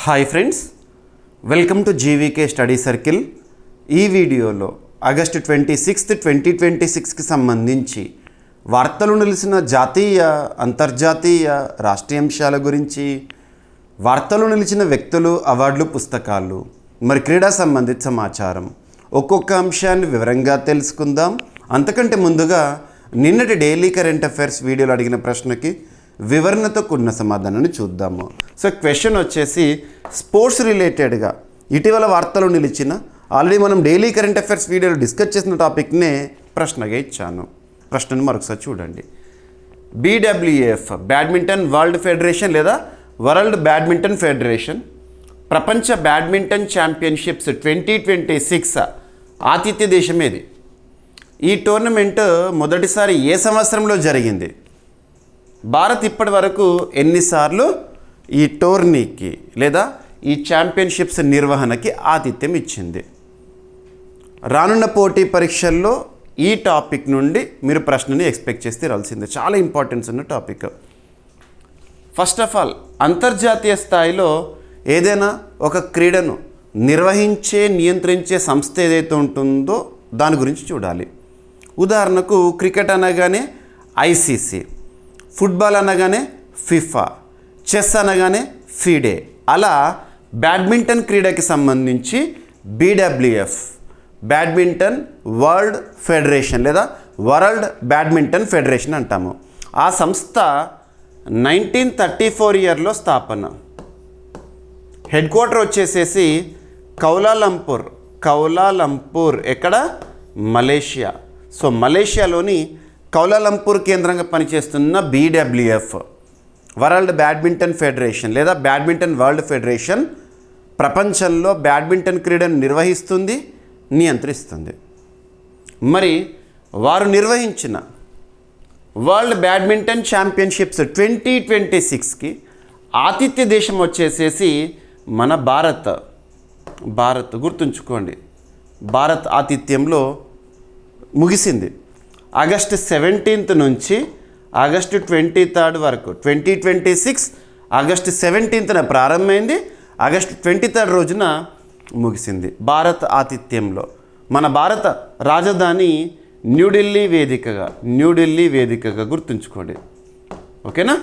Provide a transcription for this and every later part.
Hi friends, welcome to GVK study circle. ఈ వీడియోలో August 26, 2026కి సంబంధించి వార్తలు నిలిచిన జాతీయ, అంతర్జాతీయ, రాష్ట్రీయ అంశాల గురించి, వార్తలు నిలిచిన వ్యక్తులు, అవార్డులు, పుస్తకాలు, మరి క్రీడా సంబంధిత సమాచారం, ఒక్కొక్క అంశాన్ని వివరంగా తెలుసుకుందాం. అంతకంటే ముందుగా నిన్నటి డైలీ కరెంట్ అఫైర్స్ వీడియోలో అడిగిన ప్రశ్నకి వివరణతో కూడిన సమాధానాన్ని చూద్దాము. సో క్వశ్చన్ వచ్చేసి స్పోర్ట్స్ రిలేటెడ్గా ఇటీవల వార్తలు నిలిచిన ఆల్రెడీ మనం డైలీ కరెంట్ అఫైర్స్ వీడియోలో డిస్కస్ చేసిన టాపిక్నే ప్రశ్నగా ఇచ్చాను. ప్రశ్నను మరొకసారి చూడండి. BWF బ్యాడ్మింటన్ వరల్డ్ ఫెడరేషన్ లేదా వరల్డ్ బ్యాడ్మింటన్ ఫెడరేషన్ ప్రపంచ బ్యాడ్మింటన్ ఛాంపియన్షిప్స్ 2026 ఆతిథ్య దేశం ఏది? ఈ టోర్నమెంట్ మొదటిసారి ఏ సంవత్సరంలో జరిగింది? భారత్ ఇప్పటి వరకు ఎన్నిసార్లు ఈ టోర్నీకి లేదా ఈ ఛాంపియన్షిప్స్ నిర్వహణకి ఆతిథ్యం ఇచ్చింది? రానున్న పోటీ పరీక్షల్లో ఈ టాపిక్ నుండి మీరు ప్రశ్నని ఎక్స్పెక్ట్ చేస్తే రాల్సిందే. చాలా ఇంపార్టెన్స్ ఉన్న టాపిక్. ఫస్ట్ ఆఫ్ ఆల్, అంతర్జాతీయ స్థాయిలో ఏదైనా ఒక క్రీడను నిర్వహించే, నియంత్రించే సంస్థ ఏదైతే ఉంటుందో దాని గురించి చూడాలి. ఉదాహరణకు క్రికెట్ అనగానే ICC, ఫుట్బాల్ అనగానే ఫిఫా, చెస్ అనగానే ఫిడే. అలా బ్యాడ్మింటన్ క్రీడకి సంబంధించి BWF బ్యాడ్మింటన్ వరల్డ్ ఫెడరేషన్ లేదా వరల్డ్ బ్యాడ్మింటన్ ఫెడరేషన్ అంటాము. ఆ సంస్థ 1934 ఇయర్లో స్థాపన. హెడ్ క్వార్టర్ వచ్చేసేసి కౌలాలంపూర్ ఎక్కడ? మలేషియా. సో మలేషియాలోని కౌలాలంపూర్ కేంద్రంగా పనిచేస్తున్న BWF వరల్డ్ బ్యాడ్మింటన్ ఫెడరేషన్ లేదా బ్యాడ్మింటన్ వరల్డ్ ఫెడరేషన్ ప్రపంచంలో బ్యాడ్మింటన్ క్రీడను నిర్వహిస్తుంది, నియంత్రిస్తుంది. మరి వారు నిర్వహించిన వరల్డ్ బ్యాడ్మింటన్ ఛాంపియన్షిప్స్ 2026కి ఆతిథ్య దేశం వచ్చేసేసి మన భారత్ గుర్తుంచుకోండి. భారత్ ఆతిథ్యంలో ముగిసింది. ఆగస్టు 17 నుంచి ఆగస్టు 23 వరకు 2026 ఆగస్టు 17న ప్రారంభమైంది, ఆగస్టు 23 రోజున ముగిసింది. భారత్ ఆతిథ్యంలో మన భారత రాజధాని న్యూఢిల్లీ వేదికగా గుర్తుంచుకోండి. ఓకేనా?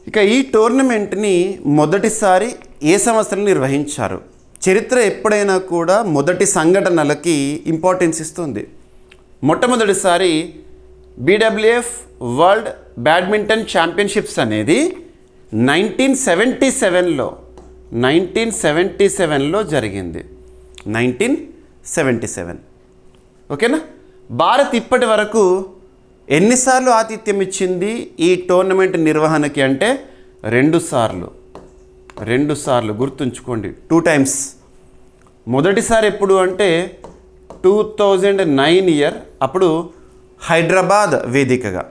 ఇక ఈ టోర్నమెంట్ని మొదటిసారి ఏ సంవత్సరం నిర్వహించారు? చరిత్ర ఎప్పుడైనా కూడా మొదటి సంఘటనలకి ఇంపార్టెన్స్ ఇస్తుంది. మొట్టమొదటిసారి BWF వరల్డ్ బ్యాడ్మింటన్ ఛాంపియన్షిప్స్ అనేది 1977లో జరిగింది. 1977. ఓకేనా? భారత్ ఇప్పటి వరకు ఎన్నిసార్లు ఆతిథ్యం ఇచ్చింది ఈ టోర్నమెంట్ నిర్వహణకి అంటే 2 సార్లు గుర్తుంచుకోండి. 2 times. మొదటిసారి ఎప్పుడు అంటే 2009 ఇయర్, అప్పుడు హైదరాబాద్ వేదికగా.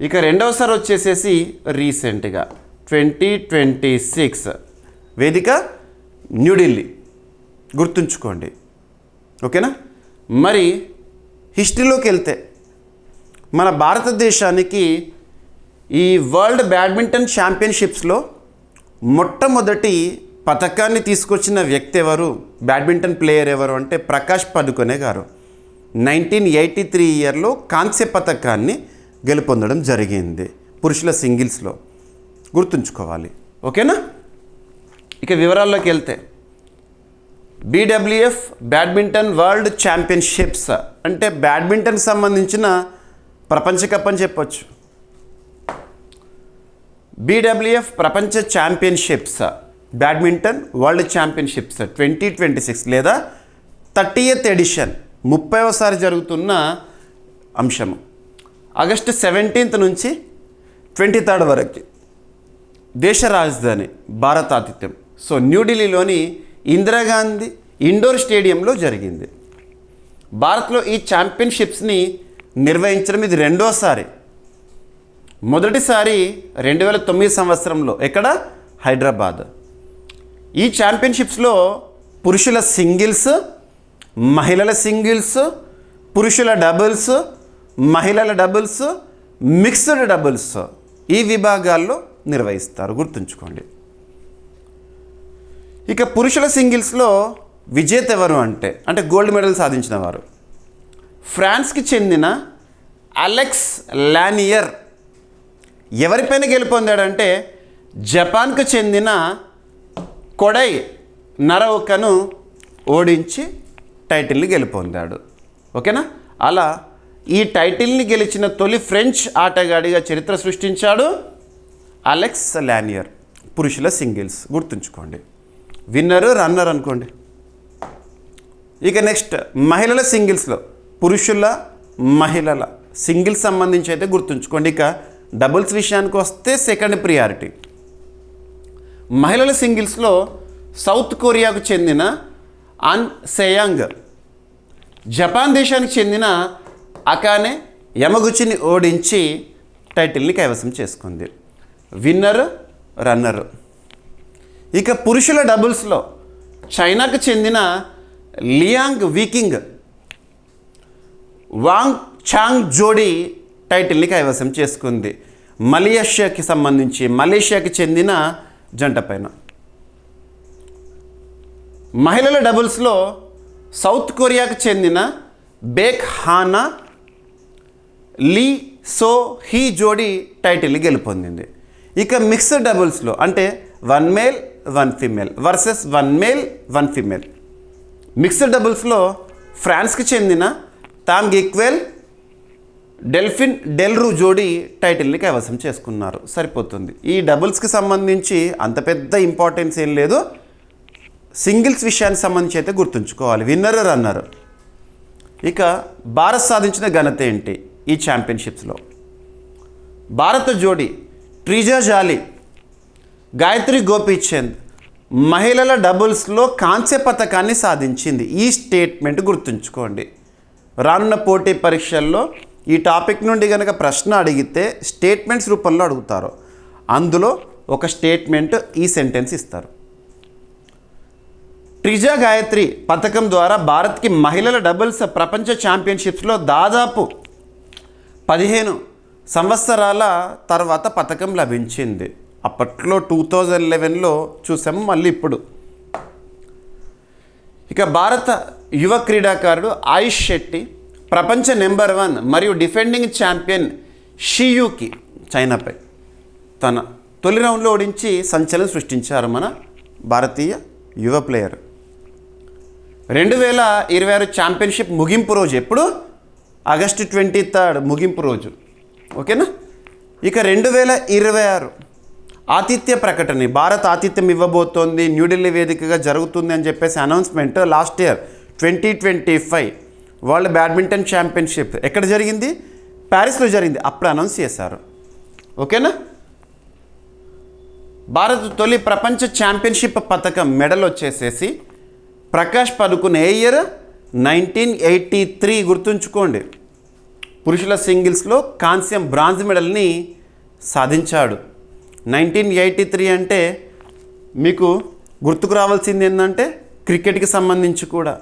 ఇక రెండవసారి వచ్చేసేసి రీసెంట్గా 2026 వేదిక న్యూఢిల్లీ గుర్తుంచుకోండి. ఓకేనా? మరి హిస్టరీలోకి వెళ్తే మన భారతదేశానికి ఈ వరల్డ్ బ్యాడ్మింటన్ ఛాంపియన్షిప్స్లో మొట్టమొదటి పథకాన్ని తీసుకొచ్చిన వ్యక్తి ఎవరు, బ్యాడ్మింటన్ ప్లేయర్ ఎవరు అంటే ప్రకాష్ పదుకొనే గారు. 1983 ఇయర్లో కాంస్య పథకాన్ని గెలుపొందడం జరిగింది పురుషుల సింగిల్స్లో. గుర్తుంచుకోవాలి. ఓకేనా? ఇక వివరాల్లోకి వెళ్తే BWF బ్యాడ్మింటన్ వరల్డ్ ఛాంపియన్షిప్స్ అంటే బ్యాడ్మింటన్కి సంబంధించిన ప్రపంచ కప్ అని చెప్పొచ్చు. BWF ప్రపంచ ఛాంపియన్షిప్స్ బ్యాడ్మింటన్ వరల్డ్ ఛాంపియన్షిప్స్ 2026 లేదా 30th ఎడిషన్ 30వసారి జరుగుతున్న అంశము. ఆగస్టు 17 నుంచి 23 వరకు దేశ రాజధాని భారత ఆతిథ్యం. సో న్యూఢిల్లీలోని ఇందిరాగాంధీ ఇండోర్ స్టేడియంలో జరిగింది. భారత్లో ఈ ఛాంపియన్షిప్స్ని నిర్వహించడం ఇది 2వసారి. మొదటిసారి 2009 సంవత్సరంలో ఎక్కడ? హైదరాబాద్. ఈ ఛాంపియన్షిప్స్లో పురుషుల సింగిల్స్, మహిళల సింగిల్స్, పురుషుల డబుల్స్, మహిళల డబుల్స్, మిక్స్డ్ డబుల్స్ ఈ విభాగాల్లో నిర్వహిస్తారు. గుర్తుంచుకోండి. ఇక పురుషుల సింగిల్స్లో విజేత ఎవరు అంటే గోల్డ్ మెడల్ సాధించిన వారు ఫ్రాన్స్కి చెందిన అలెక్స్ లానియర్. ఎవరిపైన గెలుపొందాడంటే జపాన్కు చెందిన కొడై నరౌకను ఓడించి టైటిల్ని గెలుపొందాడు. ఓకేనా? అలా ఈ టైటిల్ని గెలిచిన తొలి ఫ్రెంచ్ ఆటగాడిగా చరిత్ర సృష్టించాడు అలెక్స్ లానియర్. పురుషుల సింగిల్స్ గుర్తుంచుకోండి, విన్నరు రన్నర్ అనుకోండి. ఇక నెక్స్ట్ మహిళల సింగిల్స్లో పురుషుల మహిళల సింగిల్స్ సంబంధించి అయితే గుర్తుంచుకోండి. ఇక డబుల్స్ విషయానికి వస్తే సెకండ్ ప్రియారిటీ. మహిళల సింగిల్స్లో సౌత్ కొరియాకు చెందిన అన్ సెయాంగ్ జపాన్ దేశానికి చెందిన అకానే యమగుచిని ఓడించి టైటిల్ని కైవసం చేసుకుంది. Winner runner. ఇక పురుషుల డబుల్స్లో చైనాకు చెందిన లియాంగ్ వీకింగ్ వాంగ్ చాంగ్ జోడీ టైటిల్ని కైవసం చేసుకుంది మలేషియాకి చెందిన జంట పైన. మహిళల డబుల్స్లో సౌత్ కొరియాకు చెందిన Baek Hana Lee So Hee జోడీ టైటిల్ని గెలుపొందింది. ఇక మిక్స్డ్ డబుల్స్లో అంటే 1 male 1 female versus 1 male 1 female mixed డబుల్స్లో ఫ్రాన్స్కి చెందిన తామ్ గిక్వెల్ డెల్ఫిన్ డెల్రూ జోడీ టైటిల్ని కైవసం చేసుకున్నారు. సరిపోతుంది. ఈ డబుల్స్కి సంబంధించి అంత పెద్ద ఇంపార్టెన్స్ ఏం లేదు. సింగిల్స్ విషయానికి సంబంధించి అయితే గుర్తుంచుకోవాలి, విన్నర్ రన్నర్. ఇక భారత్ సాధించిన ఘనత ఏంటి ఈ ఛాంపియన్షిప్స్లో? భారత జోడీ ట్రిజా జాలి, గాయత్రి గోపీచంద్ మహిళల డబుల్స్లో కాంస్య పథకాన్ని సాధించింది. ఈ స్టేట్మెంట్ గుర్తుంచుకోండి. రానున్న పోటీ పరీక్షల్లో ఈ టాపిక్ నుండి కనుక ప్రశ్న అడిగితే స్టేట్మెంట్స్ రూపంలో అడుగుతారు. అందులో ఒక స్టేట్మెంట్ ఈ సెంటెన్స్ ఇస్తారు. ట్రిజా గాయత్రి పథకం ద్వారా భారత్కి మహిళల డబుల్స్ ప్రపంచ ఛాంపియన్షిప్స్లో దాదాపు 15 సంవత్సరాల తర్వాత పథకం లభించింది. అప్పట్లో 2011లో చూసాము, మళ్ళీ ఇప్పుడు. ఇక భారత యువ క్రీడాకారుడు ఆయుష్ శెట్టి ప్రపంచ నెంబర్ 1 మరియు డిఫెండింగ్ ఛాంపియన్ షియూకి చైనాపై తన తొలి రౌండ్లో ఓడించి సంచలనం సృష్టించారు మన భారతీయ యువ ప్లేయర్. 2026 ఛాంపియన్షిప్ ముగింపు రోజు ఎప్పుడు? ఆగస్టు 23 ముగింపు రోజు. ఓకేనా? ఇక 2026 ఆతిథ్య ప్రకటన, భారత్ ఆతిథ్యం ఇవ్వబోతోంది, న్యూఢిల్లీ వేదికగా జరుగుతుంది అని చెప్పేసి announcement last year 2025 world badminton championship ఎక్కడ జరిగింది? ప్యారిస్లో జరిగింది. అప్పుడు అనౌన్స్ చేశారు. ఓకేనా? భారత్ తొలి ప్రపంచ ఛాంపియన్షిప్ పథకం మెడల్ వచ్చేసేసి ప్రకాష్ పదుకున్. ఏ ఇయర్? 1983. గుర్తుంచుకోండి. పురుషుల సింగిల్స్లో కాంస్యం బ్రాంజ్ మెడల్ని సాధించాడు. 1983 అంటే మీకు గుర్తుకు రావాల్సింది ఏంటంటే క్రికెట్కి సంబంధించి కూడా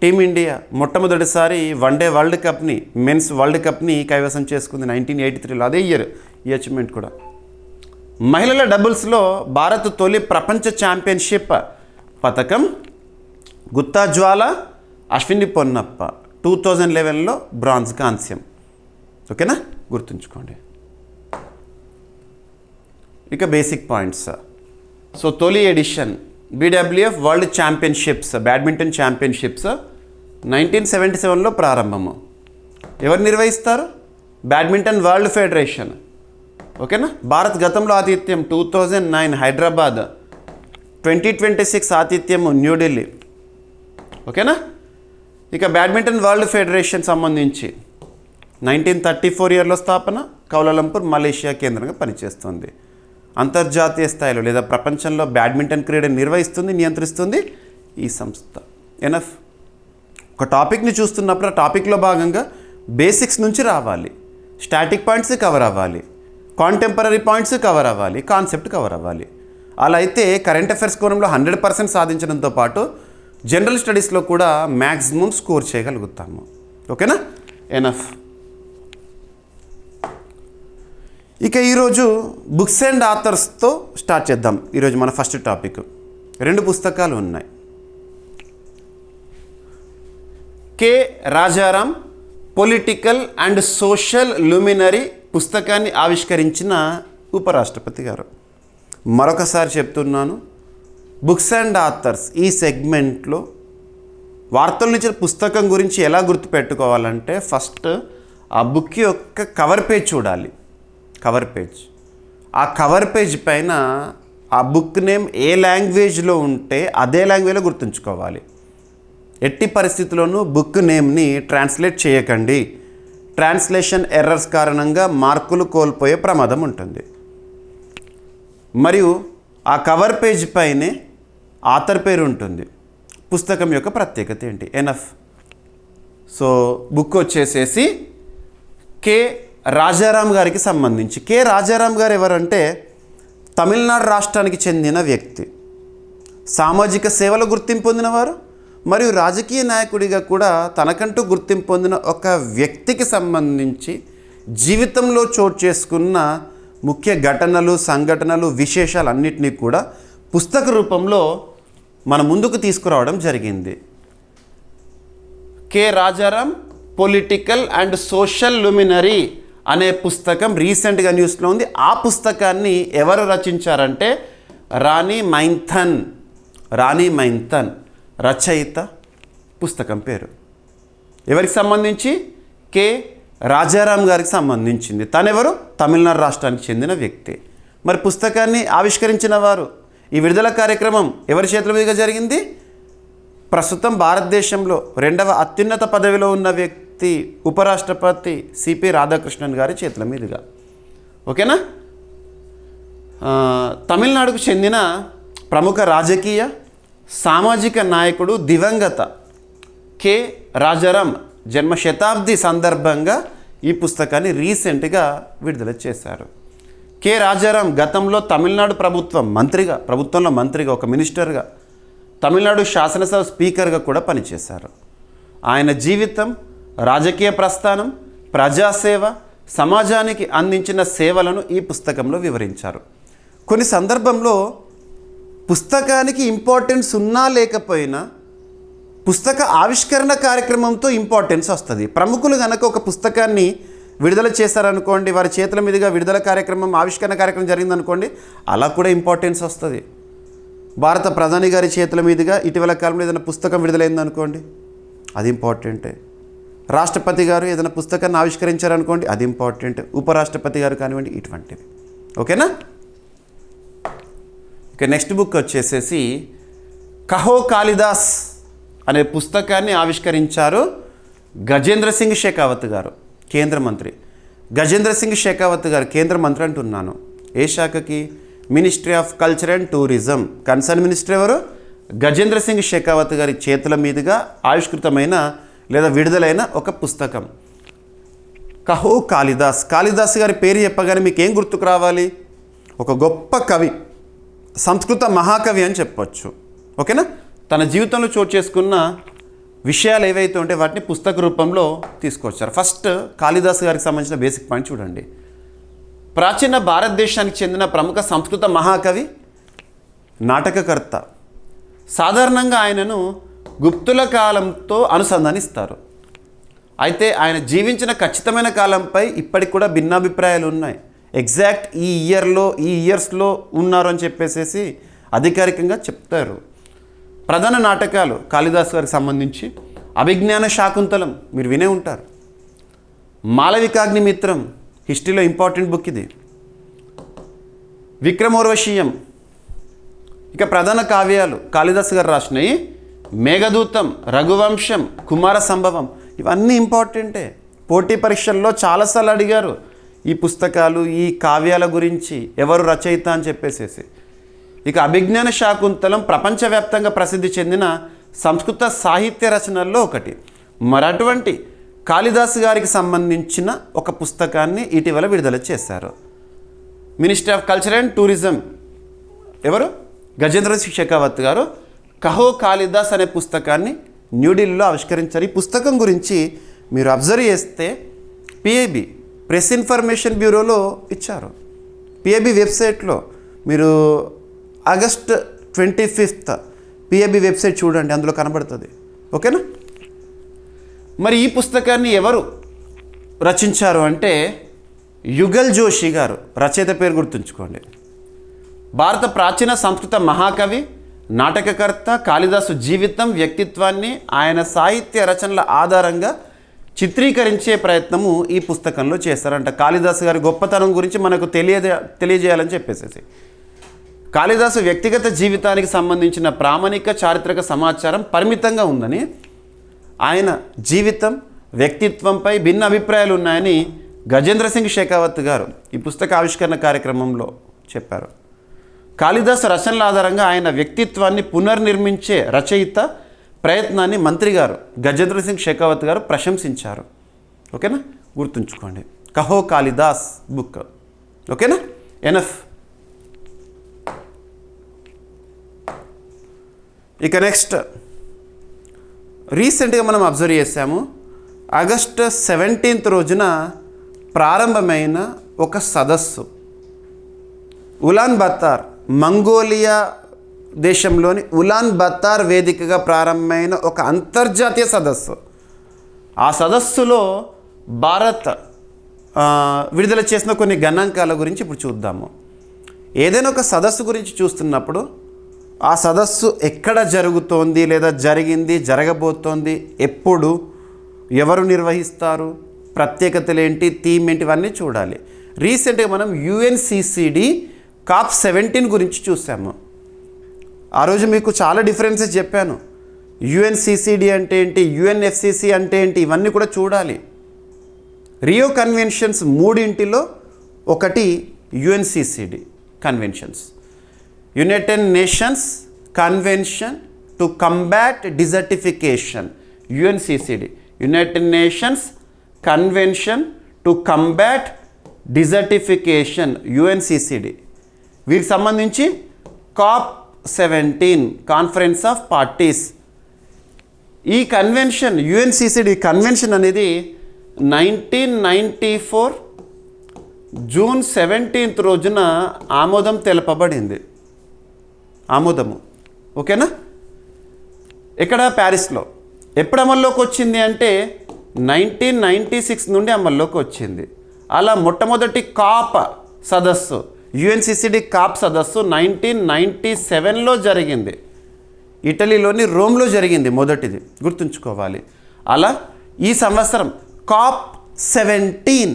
టీమిండియా మొట్టమొదటిసారి వన్డే వరల్డ్ కప్ని, మెన్స్ వరల్డ్ కప్ని కైవసం చేసుకుంది 1983లో. అదే ఇయర్ ఈ అచీవ్మెంట్ కూడా. మహిళల డబుల్స్లో భారత్ తొలి ప్రపంచ ఛాంపియన్షిప్ పథకం గుత్తా జ్వాల అశ్విని పొన్నప్ప 2011లో బ్రాంజ్ కాంస్యం. ఓకేనా? గుర్తుంచుకోండి. ఇక బేసిక్ పాయింట్స్. సో తొలి edition BWF world championships, badminton championships 1977లో ప్రారంభము. ఎవరు నిర్వహిస్తారు? Badminton world federation. ఓకేనా? భారత్ గతంలో ఆతిథ్యం 2009 హైదరాబాద్, 2026 ఆతిథ్యం న్యూఢిల్లీ. ఓకేనా? ఇక బ్యాడ్మింటన్ వరల్డ్ ఫెడరేషన్ సంబంధించి 1934 ఇయర్లో స్థాపన, కౌలాలంపూర్ మలేషియా కేంద్రంగా పనిచేస్తుంది. అంతర్జాతీయ స్థాయిలో లేదా ప్రపంచంలో బ్యాడ్మింటన్ క్రీడను నిర్వహిస్తుంది, నియంత్రిస్తుంది ఈ సంస్థ. ఎనఫ్. ఒక టాపిక్ని చూస్తున్నప్పుడు ఆ టాపిక్లో భాగంగా బేసిక్స్ నుంచి రావాలి, స్టాటిక్ పాయింట్స్ కవర్ అవ్వాలి, కాంటెంపరీ పాయింట్స్ కవర్ అవ్వాలి, కాన్సెప్ట్ కవర్ అవ్వాలి. అలా అయితే కరెంట్ అఫైర్స్ కోణంలో 100% సాధించడంతో పాటు జనరల్ స్టడీస్లో కూడా మ్యాక్సిమం స్కోర్ చేయగలుగుతాము. ఓకేనా? ఎనఫ్. ఇక ఈరోజు బుక్స్ అండ్ ఆథర్స్తో స్టార్ట్ చేద్దాం. ఈరోజు మన ఫస్ట్ టాపిక్ 2 పుస్తకాలు ఉన్నాయి. K Rajaram political and social luminary పుస్తకాన్ని ఆవిష్కరించిన ఉపరాష్ట్రపతి గారు. మరొకసారి చెప్తున్నాను, బుక్స్ అండ్ ఆథర్స్ ఈ సెగ్మెంట్లో వార్తల నుంచి పుస్తకం గురించి ఎలా గుర్తుపెట్టుకోవాలంటే ఫస్ట్ ఆ బుక్ యొక్క కవర్ పేజ్ చూడాలి. కవర్ పేజ్, ఆ కవర్ పేజ్ పైన ఆ బుక్ నేమ్ ఏ లాంగ్వేజ్లో ఉంటే అదే లాంగ్వేజ్లో గుర్తుంచుకోవాలి. ఎట్టి పరిస్థితుల్లోనూ బుక్ నేమ్ని ట్రాన్స్లేట్ చేయకండి. ట్రాన్స్లేషన్ ఎర్రర్స్ కారణంగా మార్కులు కోల్పోయే ప్రమాదం ఉంటుంది. మరియు ఆ కవర్ పేజ్ పైనే ఆథర్ పేరు ఉంటుంది. పుస్తకం యొక్క ప్రత్యేకత ఏంటి? ఎనఫ్. సో బుక్ వచ్చేసేసి కె రాజారాం గారికి సంబంధించి. కె రాజారాం గారు ఎవరంటే తమిళనాడు రాష్ట్రానికి చెందిన వ్యక్తి. సామాజిక సేవలో గుర్తింపు పొందినవారు మరియు రాజకీయ నాయకుడిగా కూడా తనకంటూ గుర్తింపు పొందిన ఒక వ్యక్తికి సంబంధించి జీవితంలో చోటు చేసుకున్న ముఖ్య ఘటనలు, సంఘటనలు, విశేషాలు అన్నిటినీ కూడా పుస్తక రూపంలో మన ముందుకు తీసుకురావడం జరిగింది. K Rajaram political and social luminary అనే పుస్తకం రీసెంట్గా న్యూస్లో ఉంది. ఆ పుస్తకాన్ని ఎవరు రచించారంటే రాణి మైంథన్ రచయిత. పుస్తకం పేరు ఎవరికి సంబంధించి? కె రాజారాం గారికి సంబంధించింది. తనెవరు? తమిళనాడు రాష్ట్రానికి చెందిన వ్యక్తి. మరి పుస్తకాన్ని ఆవిష్కరించిన వారు, ఈ విడుదల కార్యక్రమం ఎవరి చేతుల మీదుగా జరిగింది? ప్రస్తుతం భారతదేశంలో 2వ అత్యున్నత పదవిలో ఉన్న వ్యక్తి ఉపరాష్ట్రపతి సిపి రాధాకృష్ణన్ గారి చేతుల మీదుగా. ఓకేనా? తమిళనాడుకు చెందిన ప్రముఖ రాజకీయ సామాజిక నాయకుడు దివంగత కె రాజారాం జన్మ శతాబ్ది సందర్భంగా ఈ పుస్తకాన్ని రీసెంట్గా విడుదల చేశారు. కె రాజారాం గతంలో తమిళనాడు ప్రభుత్వంలో మంత్రిగా, ఒక మినిస్టర్గా, తమిళనాడు శాసనసభ స్పీకర్గా కూడా పనిచేశారు. ఆయన జీవితం, రాజకీయ ప్రస్థానం, ప్రజాసేవ, సమాజానికి అందించిన సేవలను ఈ పుస్తకంలో వివరించారు. కొన్ని సందర్భంలో పుస్తకానికి ఇంపార్టెన్స్ ఉన్నా లేకపోయినా పుస్తక ఆవిష్కరణ కార్యక్రమంతో ఇంపార్టెన్స్ వస్తుంది. ప్రముఖులు కనుక ఒక పుస్తకాన్ని విడుదల చేశారనుకోండి, వారి చేతుల మీదుగా విడుదల కార్యక్రమం, ఆవిష్కరణ కార్యక్రమం జరిగిందనుకోండి, అలా కూడా ఇంపార్టెన్స్ వస్తుంది. భారత ప్రధాని గారి చేతుల మీదుగా ఇటీవల కాలంలో ఏదైనా పుస్తకం విడుదలైందనుకోండి, అది ఇంపార్టెంటే. రాష్ట్రపతి గారు ఏదైనా పుస్తకాన్ని ఆవిష్కరించారనుకోండి, అది ఇంపార్టెంట్. ఉపరాష్ట్రపతి గారు కానివ్వండి, ఇటువంటివి. ఓకేనా? ఇక నెక్స్ట్ బుక్ వచ్చేసేసి కహో కాళిదాస్ అనే పుస్తకాన్ని ఆవిష్కరించారు గజేంద్ర సింగ్ షెకావత్ గారు, కేంద్ర మంత్రి. గజేంద్ర సింగ్ షెకావత్ గారు కేంద్ర మంత్రి అంటున్నాను. ఏ శాఖకి? Ministry of culture and tourism. Concern minister ఎవరు? గజేంద్ర సింగ్ షెకావత్ గారి చేతుల మీదుగా ఆవిష్కృతమైన లేదా విడుదలైన ఒక పుస్తకం కహో కాళిదాస్. కాళిదాస్ గారి పేరు చెప్పగానే మీకు ఏం గుర్తుకు రావాలి? ఒక గొప్ప కవి, సంస్కృత మహాకవి అని చెప్పొచ్చు. ఓకేనా? తన జీవితంలో చోటు చేసుకున్న విషయాలు ఏవైతే ఉంటే వాటిని పుస్తక రూపంలో తీసుకొచ్చారు. ఫస్ట్ కాళిదాస్ గారికి సంబంధించిన బేసిక్ పాయింట్ చూడండి. ప్రాచీన భారతదేశానికి చెందిన ప్రముఖ సంస్కృత మహాకవి, నాటకకర్త. సాధారణంగా ఆయనను గుప్తుల కాలంతో అనుసంధానిస్తారు. అయితే ఆయన జీవించిన ఖచ్చితమైన కాలంపై ఇప్పటికి కూడా భిన్నాభిప్రాయాలు ఉన్నాయి. ఎగ్జాక్ట్ ఈ ఇయర్స్లో ఉన్నారు అని చెప్పేసి అధికారికంగా చెప్తారు. ప్రధాన నాటకాలు కాళిదాస్ గారికి సంబంధించి అభిజ్ఞాన శాకుంతలం, మీరు వినే ఉంటారు. మాళవికాగ్నిమిత్రం, హిస్టరీలో ఇంపార్టెంట్ బుక్ ఇది. విక్రమోర్వశీయం. ఇక ప్రధాన కావ్యాలు కాళిదాస్ గారు రాసినవి మేఘదూతం, రఘువంశం, కుమార సంభవం, ఇవన్నీ ఇంపార్టెంటే. పోటీ పరీక్షల్లో చాలాసార్లు అడిగారు ఈ పుస్తకాలు, ఈ కావ్యాల గురించి ఎవరు రచయిత అని చెప్పేసేసి. ఇక అభిజ్ఞాన శాకుంతలం ప్రపంచవ్యాప్తంగా ప్రసిద్ధి చెందిన సంస్కృత సాహిత్య రచనల్లో ఒకటి. మరి అటువంటి కాళిదాస్ గారికి సంబంధించిన ఒక పుస్తకాన్ని ఇటీవల విడుదల చేశారు. Ministry of culture and tourism ఎవరు? గజేంద్ర సింగ్ షెకావత్ గారు కహో కాళిదాస్ అనే పుస్తకాన్ని న్యూఢిల్లీలో ఆవిష్కరించారు. ఈ పుస్తకం గురించి మీరు అబ్జర్వ్ చేస్తే పిఐబి ప్రెస్ ఇన్ఫర్మేషన్ బ్యూరోలో ఇచ్చారు. పిఐబి వెబ్సైట్లో మీరు ఆగస్ట్ 25th పిఏబి వెబ్సైట్ చూడండి, అందులో కనబడుతుంది. ఓకేనా. మరి ఈ పుస్తకాన్ని ఎవరు రచించారు అంటే యుగల్ జోషి గారు. రచయిత పేరు గుర్తుంచుకోండి. భారత ప్రాచీన సంస్కృత మహాకవి, నాటకకర్త కాళిదాసు జీవితం, వ్యక్తిత్వాన్ని ఆయన సాహిత్య రచనల ఆధారంగా చిత్రీకరించే ప్రయత్నము ఈ పుస్తకంలో చేస్తారంట. కాళిదాసు గారి గొప్పతనం గురించి మనకు తెలియజేయాలని చెప్పేసి కాళిదాసు వ్యక్తిగత జీవితానికి సంబంధించిన ప్రామాణిక చారిత్రక సమాచారం పరిమితంగా ఉందని, ఆయన జీవితం వ్యక్తిత్వంపై భిన్న అభిప్రాయాలు ఉన్నాయని గజేంద్ర సింగ్ షెకావత్ గారు ఈ పుస్తక ఆవిష్కరణ కార్యక్రమంలో చెప్పారు. కాళిదాసు రచనల ఆధారంగా ఆయన వ్యక్తిత్వాన్ని పునర్నిర్మించే రచయిత ప్రయత్నాన్ని మంత్రి గారు గజేంద్ర సింగ్ షెకావత్ గారు ప్రశంసించారు. ఓకేనా, గుర్తుంచుకోండి. కహో కాళిదాస్ బుక్. ఓకేనా, ఎనఫ్. ఇక నెక్స్ట్, రీసెంట్గా మనం అబ్జర్వ్ చేసాము, ఆగస్టు 17th రోజున ప్రారంభమైన ఒక సదస్సు, ఉలాన్ బతార్, మంగోలియా దేశంలోని ఉలాన్ బతార్ వేదికగా ప్రారంభమైన ఒక అంతర్జాతీయ సదస్సు. ఆ సదస్సులో భారత్ విడుదల చేసిన కొన్ని గణాంకాల గురించి ఇప్పుడు చూద్దాము. ఏదైనా ఒక సదస్సు గురించి చూస్తున్నప్పుడు ఆ సదస్సు ఎక్కడ జరుగుతోంది లేదా జరిగింది, జరగబోతోంది, ఎప్పుడు, ఎవరు నిర్వహిస్తారు, ప్రత్యేకతలు ఏంటి, థీమ్ ఏంటి, ఇవన్నీ చూడాలి. రీసెంట్గా మనం UNCCD COP17 గురించి చూసాము. ఆ రోజు మీకు చాలా డిఫరెన్సెస్ చెప్పాను. UNCCD అంటే ఏంటి, UNFCCC అంటే ఏంటి, ఇవన్నీ కూడా చూడాలి. రియో కన్వెన్షన్స్ మూడింటిలో ఒకటి UNCCD conventions, United Nations convention to combat desertification, UNCCD, United Nations convention to combat desertification, UNCCD. వీరికి సంబంధించి COP17 కాన్ఫరెన్స్ ఆఫ్ పార్టీస్. ఈ కన్వెన్షన్, UNCCD కన్వెన్షన్ అనేది 1994 జూన్ 17th రోజున ఆమోదం తెలపబడింది. ఆమోదము. ఓకేనా. ఇక్కడ ప్యారిస్లో. ఎప్పుడు అమల్లోకి వచ్చింది అంటే 1996 నుండి అమల్లోకి వచ్చింది. అలా మొట్టమొదటి కాప్ సదస్సు, UNCCD కాప్ సదస్సు 1997లో జరిగింది. ఇటలీలోని రోమ్లో జరిగింది మొదటిది, గుర్తుంచుకోవాలి. అలా ఈ సంవత్సరం COP17,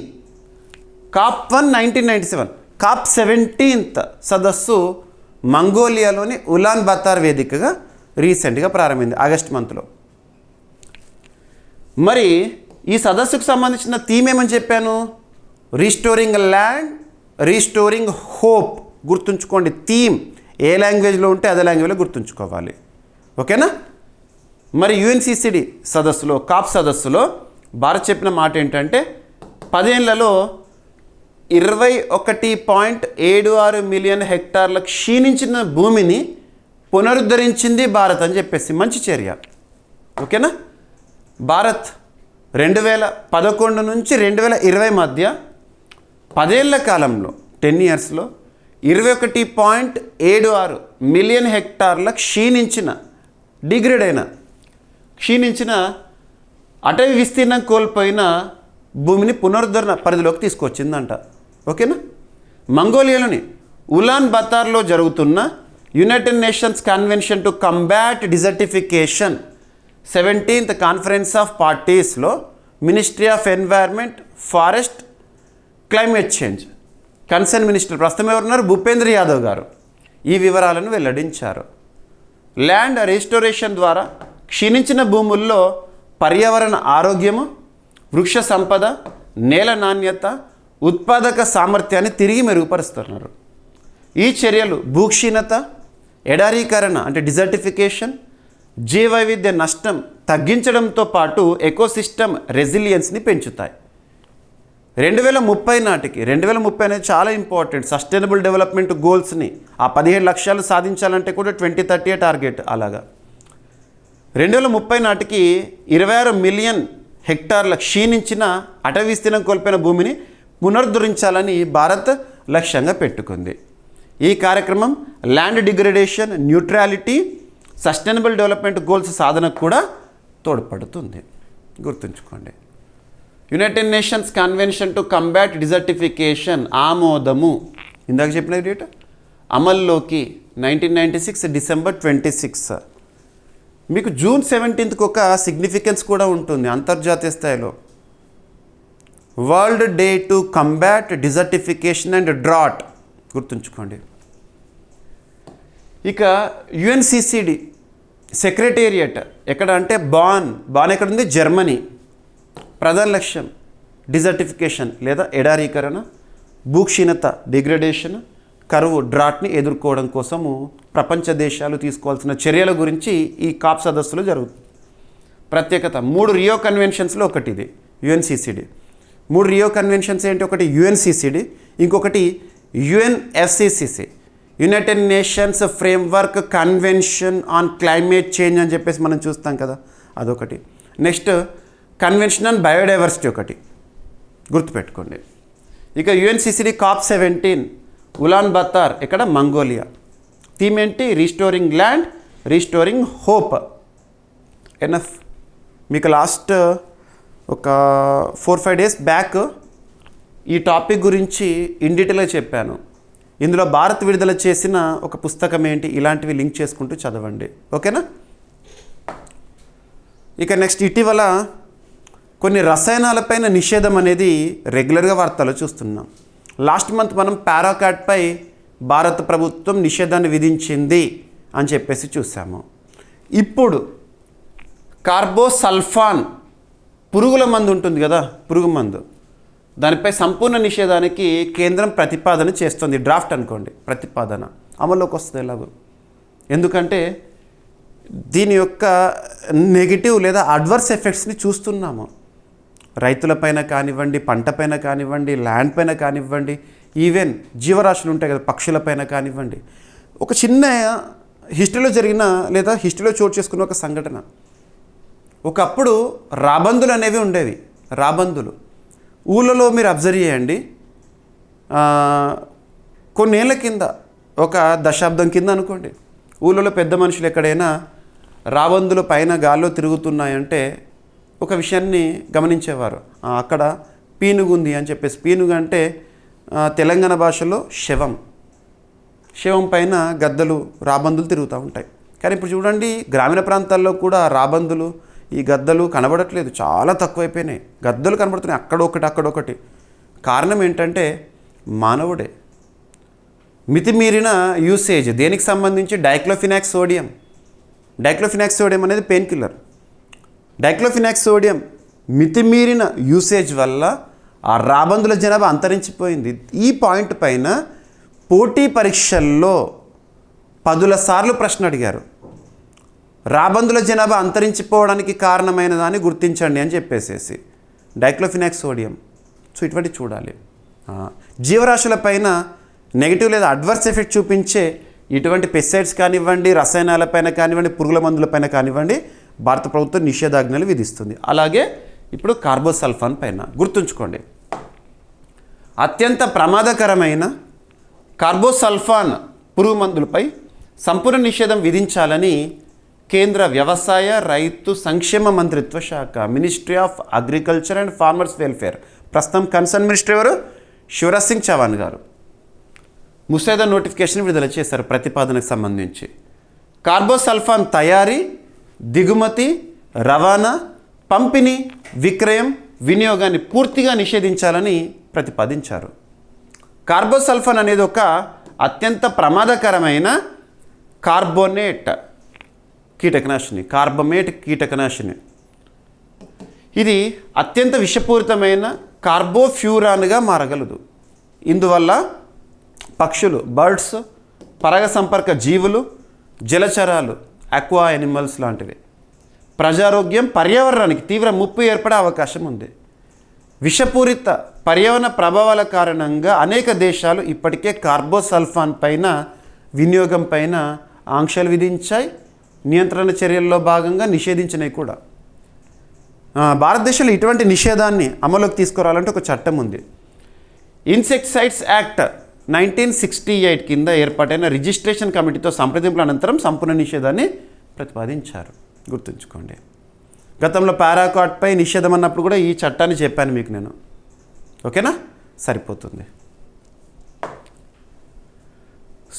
COP1 1997, COP17th సదస్సు మంగోలియాలోని ఉలాన్ బతార్ వేదికగా రీసెంట్గా ప్రారంభమైంది ఆగస్ట్ మంత్లో. మరి ఈ సదస్సుకు సంబంధించిన థీమ్ ఏమని చెప్పాను? Restoring land, restoring hope. గుర్తుంచుకోండి, థీమ్ ఏ లాంగ్వేజ్లో ఉంటే అదే లాంగ్వేజ్లో గుర్తుంచుకోవాలి. ఓకేనా. మరి UNCCD సదస్సులో, కాప్ సదస్సులో భారత్ చెప్పిన మాట ఏంటంటే 10 ఏళ్లలో 21.76 మిలియన్ హెక్టార్ల క్షీణించిన భూమిని పునరుద్ధరించింది భారత్ అని చెప్పేసి. మంచి చర్య. ఓకేనా. భారత్ 2011 నుంచి 2020 మధ్య 10 ఏళ్ల కాలంలో, 10 yearsలో 21.76 మిలియన్ హెక్టార్ల క్షీణించిన అటవీ విస్తీర్ణం కోల్పోయిన భూమిని పునరుద్ధరణ పరిధిలోకి తీసుకొచ్చిందంట. ఓకేనా. మంగోలియాలోని ఉలాన్ బతార్లో జరుగుతున్న United Nations convention to combat desertification 17th conference of పార్టీస్లో ministry of environment, forest, climate change concern minister ప్రస్తుతం ఎవరున్నారు? భూపేంద్ర యాదవ్ గారు ఈ వివరాలను వెల్లడించారు. ల్యాండ్ రిస్టోరేషన్ ద్వారా క్షీణించిన భూముల్లో పర్యావరణ ఆరోగ్యము, వృక్ష సంపద, నేల నాణ్యత, ఉత్పాదక సామర్థ్యాన్ని తిరిగి మెరుగుపరుస్తున్నారు. ఈ చర్యలు భూక్షీణత, ఎడారీకరణ అంటే డిజర్టిఫికేషన్, జీవవైవిధ్య నష్టం తగ్గించడంతో పాటు ఎకోసిస్టమ్ రెసిలియన్స్ని పెంచుతాయి. 2030 నాటికి, 2030 అనేది చాలా ఇంపార్టెంట్, సస్టైనబుల్ డెవలప్మెంట్ గోల్స్ని ఆ 17 లక్ష్యాలు సాధించాలంటే కూడా 2030 టార్గెట్. అలాగా 2030 నాటికి 26 మిలియన్ హెక్టార్ల క్షీణించిన అటవీ విస్తీర్ణం కోల్పోయిన భూమిని పునరుద్ధరించాలని భారత్ లక్ష్యంగా పెట్టుకుంది. ఈ కార్యక్రమం land degradation, neutrality, sustainable development goals సాధనకు కూడా తోడ్పడుతుంది. గుర్తుంచుకోండి. United Nations convention to combat desertification ఆమోదము, ఇందాక చెప్పిన డేట్, అమల్లోకి 1996 డిసెంబర్ 26. మీకు జూన్ 17th ఒక సిగ్నిఫికెన్స్ కూడా ఉంటుంది అంతర్జాతీయ స్థాయిలో. World day to combat desertification and drought, గుర్తుంచుకోండి. ఇక యుఎన్సిసిడి సెక్రటేరియట్ ఎక్కడ అంటే బాన్ ఎక్కడ ఉంది? జర్మనీ. ప్రధాన లక్ష్యం డిజర్టిఫికేషన్ లేదా ఎడారీకరణ, భూక్షీణత డిగ్రేడేషన్, కరువు డ్రాట్ని ఎదుర్కోవడం కోసము ప్రపంచ దేశాలు తీసుకోవాల్సిన చర్యల గురించి ఈ కాప్ సదస్సులో జరుగుతుంది. ప్రత్యేకత 3 రియో కన్వెన్షన్స్లో ఒకటి ఇది యుఎన్సిసిడి. 3 రియో కన్వెన్షన్స్ ఏంటి? ఒకటి యుఎన్సిసిడి, ఇంకొకటి UNFCCC, United nations framework convention on climate change అని చెప్పేసి మనం చూస్తాం కదా, అదొకటి. నెక్స్ట్ కన్వెన్షన్ ఆన్ బయోడైవర్సిటీ ఒకటి, గుర్తుపెట్టుకోండి. ఇక యుఎన్సిసిడి కాప్ 17 ఉలాన్ బతార్, ఇక్కడ మంగోలియా. థీమ్ ఏంటి? Restoring land, restoring hope. Enough. మీకు లాస్ట్ ఒక 4-5 డేస్ బ్యాక్ ఈ టాపిక్ గురించి ఇన్ డీటెయిల్గా చెప్పాను. ఇందులో భారత్ విడుదల చేసిన ఒక పుస్తకం ఏంటి, ఇలాంటివి లింక్ చేసుకుంటూ చదవండి, ఓకేనా? ఇక నెక్స్ట్, ఇటీవల కొన్ని రసాయనాలపైన నిషేధం అనేది రెగ్యులర్గా వార్తల్లో చూస్తున్నాం. లాస్ట్ మంత్ మనం పారాకాట్పై భారత ప్రభుత్వం నిషేధాన్ని విధించింది అని చెప్పేసి చూసాము. ఇప్పుడు కార్బోసల్ఫాన్ పురుగుల మందు ఉంటుంది కదా, పురుగు మందు, దానిపై సంపూర్ణ నిషేధానికి కేంద్రం ప్రతిపాదన చేస్తుంది. డ్రాఫ్ట్ అనుకోండి, ప్రతిపాదన అమల్లోకి వస్తుంది ఎలాగో. ఎందుకంటే దీని యొక్క నెగిటివ్ లేదా అడ్వర్స్ ఎఫెక్ట్స్ని చూస్తున్నాము. రైతులపైన కానివ్వండి, పంటపైన కానివ్వండి, ల్యాండ్ పైన కానివ్వండి, ఈవెన్ జీవరాశులు ఉంటాయి కదా, పక్షులపైన కానివ్వండి. ఒక చిన్న హిస్టరీలో జరిగిన లేదా హిస్టరీలో చోటు చేసుకున్న ఒక సంఘటన. ఒకప్పుడు రాబందులు అనేవి ఉండేవి. రాబందులు ఊళ్ళలో మీరు అబ్జర్వ్ చేయండి. కొన్నేళ్ల కింద, ఒక దశాబ్దం కింద అనుకోండి, ఊళ్ళలో పెద్ద మనుషులు ఎక్కడైనా రాబందులు పైన గాల్లో తిరుగుతున్నాయంటే ఒక విషయాన్ని గమనించేవారు. అక్కడ పీనుగుంది అని చెప్పేసి. పీనుగు అంటే తెలంగాణ భాషలో శవం. శవం పైన గద్దలు, రాబందులు తిరుగుతూ ఉంటాయి. కానీ ఇప్పుడు చూడండి, గ్రామీణ ప్రాంతాల్లో కూడా రాబందులు, ఈ గద్దలు కనబడట్లేదు, చాలా తక్కువైపోయినాయి. గద్దలు కనబడుతున్నాయి అక్కడొకటి. కారణం ఏంటంటే మానవుడే. మితిమీరిన యూసేజ్. దేనికి సంబంధించి? Diclofenac sodium. డైక్లోఫినాక్ సోడియం అనేది పెయిన్ కిల్లర్. డైక్లోఫినాక్ సోడియం మితిమీరిన యూసేజ్ వల్ల ఆ రాబందుల జనాభా అంతరించిపోయింది. ఈ పాయింట్ పైన పోటీ పరీక్షల్లో 10 సార్లు ప్రశ్న అడిగారు. రాబందుల జనాభా అంతరించిపోవడానికి కారణమైన దాన్ని గుర్తించండి అని చెప్పేసేసి. Diclofenac sodium. సో ఇటువంటి చూడాలి. జీవరాశుల పైన నెగిటివ్ లేదా అడ్వర్స్ ఎఫెక్ట్ చూపించే ఇటువంటి పెస్టిసైడ్స్ కానివ్వండి, రసాయనాలపైన కానివ్వండి, పురుగుల మందులపైన కానివ్వండి భారత ప్రభుత్వం నిషేధాజ్ఞలు విధిస్తుంది. అలాగే ఇప్పుడు కార్బోసల్ఫాన్ పైన గుర్తుంచుకోండి, అత్యంత ప్రమాదకరమైన కార్బోసల్ఫాన్ పురుగు మందులపై సంపూర్ణ నిషేధం విధించాలని కేంద్ర వ్యవసాయ రైతు సంక్షేమ మంత్రిత్వ శాఖ, ministry of agriculture and farmers welfare, ప్రస్తుతం కన్సర్న్ మినిస్టర్ ఎవరు? శివరాజ్ సింగ్ చౌహాన్ గారు ముసాయిదా నోటిఫికేషన్ విడుదల చేశారు ప్రతిపాదనకు సంబంధించి. కార్బోసల్ఫాన్ తయారీ, దిగుమతి, రవాణా, పంపిణీ, విక్రయం, వినియోగాన్ని పూర్తిగా నిషేధించాలని ప్రతిపాదించారు. కార్బోసల్ఫాన్ అనేది ఒక అత్యంత ప్రమాదకరమైన కార్బోమేట్ కీటకనాశిని. ఇది అత్యంత విషపూరితమైన కార్బోఫ్యూరాన్గా మారగలదు. ఇందువల్ల పక్షులు, బర్డ్స్, పరాగ సంపర్క జీవులు, జలచరాలు, అక్వా యానిమల్స్ లాంటివి, ప్రజారోగ్యం, పర్యావరణానికి తీవ్ర ముప్పు ఏర్పడే అవకాశం ఉంది. విషపూరిత పర్యావరణ ప్రభావాల కారణంగా అనేక దేశాలు ఇప్పటికే కార్బోసల్ఫాన్ పైన వినియోగం పైన ఆంక్షలు విధించాయి. నియంత్రణ చర్యల్లో భాగంగా నిషేధించినవి కూడా. భారతదేశంలో ఇటువంటి నిషేధాన్ని అమలులోకి తీసుకురావాలంటే ఒక చట్టం ఉంది. ఇన్సెక్టిసైడ్స్ యాక్ట్ 1968 కింద ఏర్పాటైన రిజిస్ట్రేషన్ కమిటీతో సంప్రదింపుల అనంతరం సంపూర్ణ నిషేధాన్ని ప్రతిపాదించారు. గుర్తుంచుకోండి. గతంలో పారాకాట్పై నిషేధం అన్నప్పుడు కూడా ఈ చట్టాన్ని చెప్పాను మీకు నేను. ఓకేనా, సరిపోతుంది.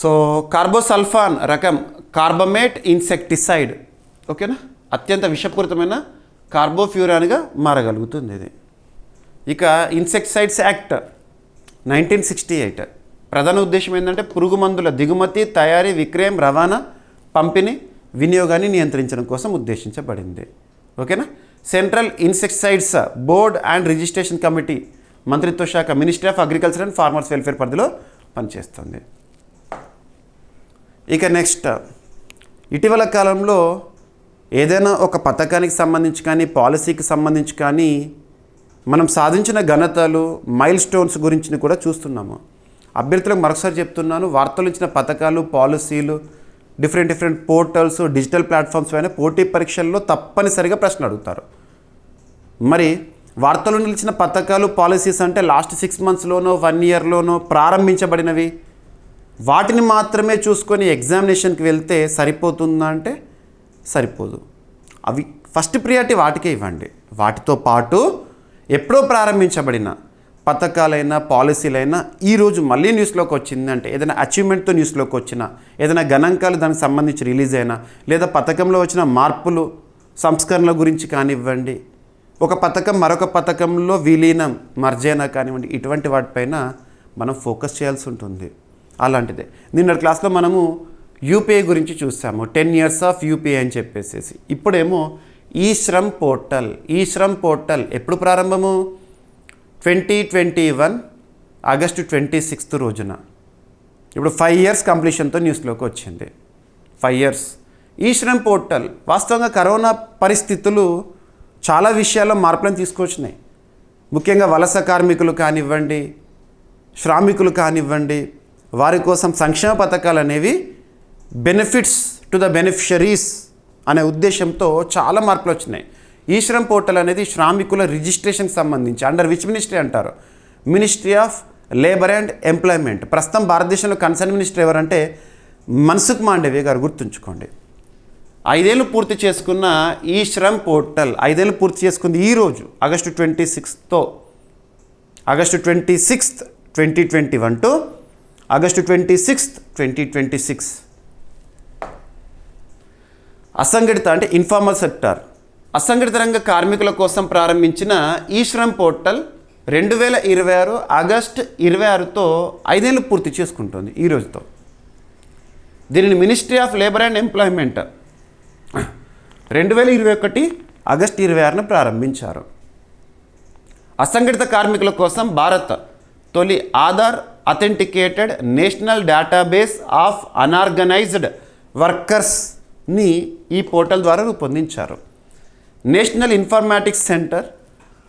సో కార్బోసల్ఫాన్ రకం కార్బమేట్ ఇన్సెక్టిసైడ్, ఓకేనా, అత్యంత విషపూరితమైన కార్బోఫ్యూరాన్గా మారగలుగుతుంది ఇది. ఇక ఇన్సెక్టిసైడ్స్ యాక్ట్ 1968 ప్రధాన ఉద్దేశం ఏంటంటే పురుగు మందుల దిగుమతి, తయారీ, విక్రయం, రవాణా, పంపిణీ, వినియోగాన్ని నియంత్రించడం కోసం ఉద్దేశించబడింది. ఓకేనా. Central insecticides board and registration committee మంత్రిత్వ శాఖ ministry of agriculture and farmers welfare పరిధిలో పనిచేస్తుంది. ఇక నెక్స్ట్, ఇటీవల కాలంలో ఏదైనా ఒక పథకానికి సంబంధించి కానీ పాలసీకి సంబంధించి కానీ మనం సాధించిన ఘనతలు, మైల్ స్టోన్స్ గురించి కూడా చూస్తున్నాము. అభ్యర్థులకు మరొకసారి చెప్తున్నాను, వార్తలు ఇచ్చిన పథకాలు, పాలసీలు, డిఫరెంట్ పోర్టల్స్, డిజిటల్ ప్లాట్ఫామ్స్ పైన పోటీ పరీక్షల్లో తప్పనిసరిగా ప్రశ్న అడుగుతారు. మరి వార్తలు నిలిచిన పథకాలు, పాలసీస్ అంటే లాస్ట్ 6 monthsలోనో 1 yearలోనో ప్రారంభించబడినవి, వాటిని మాత్రమే చూసుకొని ఎగ్జామినేషన్కి వెళ్తే సరిపోతుందా అంటే సరిపోదు. అవి ఫస్ట్ ప్రియారిటీ వాటికే ఇవ్వండి. వాటితో పాటు ఎప్పుడో ప్రారంభించబడిన పథకాలైనా పాలసీలైనా ఈరోజు మళ్ళీ న్యూస్లోకి వచ్చిందంటే, ఏదైనా అచీవ్మెంట్తో న్యూస్లోకి వచ్చిన, ఏదైనా గణాంకాలు దానికి సంబంధించి రిలీజ్ అయినా, లేదా పథకంలో వచ్చిన మార్పులు, సంస్కరణల గురించి కానివ్వండి, ఒక పథకం మరొక పథకంలో విలీనం, మర్జైనా కానివ్వండి, ఇటువంటి వాటిపైన మనం ఫోకస్ చేయాల్సి ఉంటుంది. అలాంటిదే నిన్నటి క్లాస్లో మనము యూపీఐ గురించి చూసాము, 10 years ఆఫ్ యూపీఐ అని చెప్పేసి. ఇప్పుడేమో ఈ శ్రమ్ పోర్టల్ ఎప్పుడు ప్రారంభము? 2021 August 26 రోజున. ఇప్పుడు 5 years కంప్లీషన్తో న్యూస్లోకి వచ్చింది. 5 years ఈ శ్రమ్ పోర్టల్. వాస్తవంగా కరోనా పరిస్థితులు చాలా విషయాల్లో మార్పులను తీసుకొచ్చినాయి. ముఖ్యంగా వలస కార్మికులు కానివ్వండి, శ్రామికులు కానివ్వండి, వారి కోసం సంక్షేమ పథకాలు అనేవి బెనిఫిట్స్ టు ద బెనిఫిషరీస్ అనే ఉద్దేశంతో చాలా మార్పులు వచ్చినాయి. ఈ శ్రమ్ పోర్టల్ అనేది శ్రామికుల రిజిస్ట్రేషన్కి సంబంధించి అండర్ విచ్ మినిస్ట్రీ అంటారు? Ministry of labour and employment. ప్రస్తుతం భారతదేశంలో కన్సర్న్ మినిస్టర్ ఎవరంటే మన్సుఖ్ మాండవ్య గారు. గుర్తుంచుకోండి. 5 ఏళ్ళు పూర్తి చేసుకున్న ఈ శ్రమ్ పోర్టల్ 5 ఏళ్ళు పూర్తి చేసుకుంది ఈరోజు August 26తో. August 26th 2021 to August 26th 2026. అసంఘటిత అంటే ఇన్ఫార్మల్ సెక్టార్, అసంఘటిత రంగ కార్మికుల కోసం ప్రారంభించిన ఈ శ్రమ్ పోర్టల్ 2026 August 26తో 5 ఏళ్ళు పూర్తి చేసుకుంటుంది ఈ రోజుతో. దీనిని ministry of labour and employment 2021 August 26న ప్రారంభించారు. అసంఘటిత కార్మికుల కోసం భారత్ తొలి Aadhaar authenticated national database of unorganised వర్కర్స్ని ఈ పోర్టల్ ద్వారా రూపొందించారు. నేషనల్ ఇన్ఫర్మాటిక్స్ సెంటర్